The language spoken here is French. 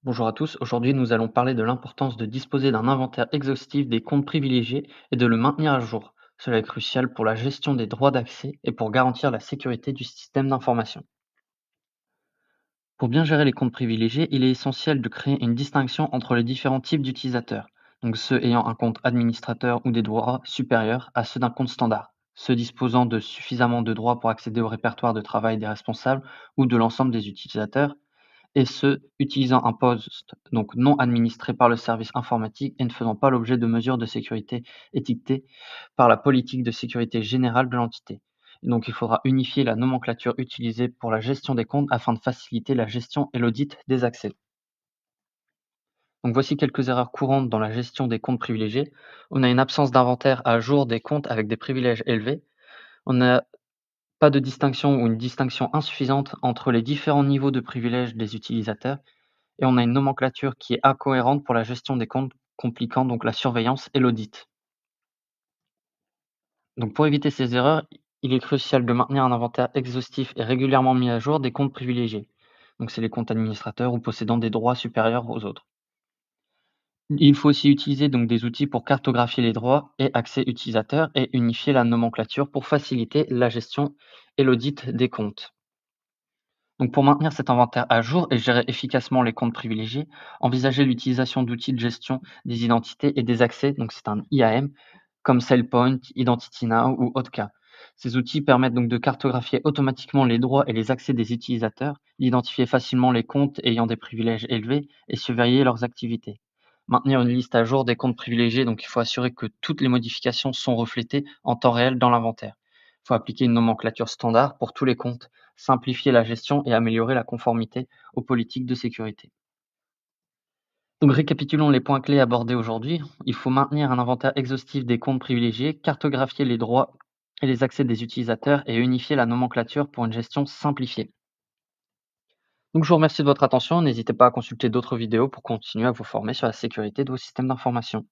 Bonjour à tous, aujourd'hui nous allons parler de l'importance de disposer d'un inventaire exhaustif des comptes privilégiés et de le maintenir à jour. Cela est crucial pour la gestion des droits d'accès et pour garantir la sécurité du système d'information. Pour bien gérer les comptes privilégiés, il est essentiel de créer une distinction entre les différents types d'utilisateurs, donc ceux ayant un compte administrateur ou des droits supérieurs à ceux d'un compte standard, ceux disposant de suffisamment de droits pour accéder au répertoire de travail des responsables ou de l'ensemble des utilisateurs, et ceux utilisant un poste donc non administré par le service informatique et ne faisant pas l'objet de mesures de sécurité étiquetées par la politique de sécurité générale de l'entité. Et donc il faudra unifier la nomenclature utilisée pour la gestion des comptes afin de faciliter la gestion et l'audit des accès. Donc voici quelques erreurs courantes dans la gestion des comptes privilégiés. On a une absence d'inventaire à jour des comptes avec des privilèges élevés. On n'a pas de distinction ou une distinction insuffisante entre les différents niveaux de privilèges des utilisateurs. Et on a une nomenclature qui est incohérente pour la gestion des comptes, compliquant donc la surveillance et l'audit. Donc pour éviter ces erreurs, il est crucial de maintenir un inventaire exhaustif et régulièrement mis à jour des comptes privilégiés. Donc c'est les comptes administrateurs ou possédant des droits supérieurs aux autres. Il faut aussi utiliser donc des outils pour cartographier les droits et accès utilisateurs et unifier la nomenclature pour faciliter la gestion et l'audit des comptes. Donc pour maintenir cet inventaire à jour et gérer efficacement les comptes privilégiés, envisagez l'utilisation d'outils de gestion des identités et des accès, donc c'est un IAM, comme SailPoint, IdentityNow ou Auth0. Ces outils permettent donc de cartographier automatiquement les droits et les accès des utilisateurs, d'identifier facilement les comptes ayant des privilèges élevés et surveiller leurs activités. Maintenir une liste à jour des comptes privilégiés, donc il faut assurer que toutes les modifications sont reflétées en temps réel dans l'inventaire. Il faut appliquer une nomenclature standard pour tous les comptes, simplifier la gestion et améliorer la conformité aux politiques de sécurité. Donc récapitulons les points clés abordés aujourd'hui. Il faut maintenir un inventaire exhaustif des comptes privilégiés, cartographier les droits et les accès des utilisateurs et unifier la nomenclature pour une gestion simplifiée. Donc je vous remercie de votre attention. N'hésitez pas à consulter d'autres vidéos pour continuer à vous former sur la sécurité de vos systèmes d'information.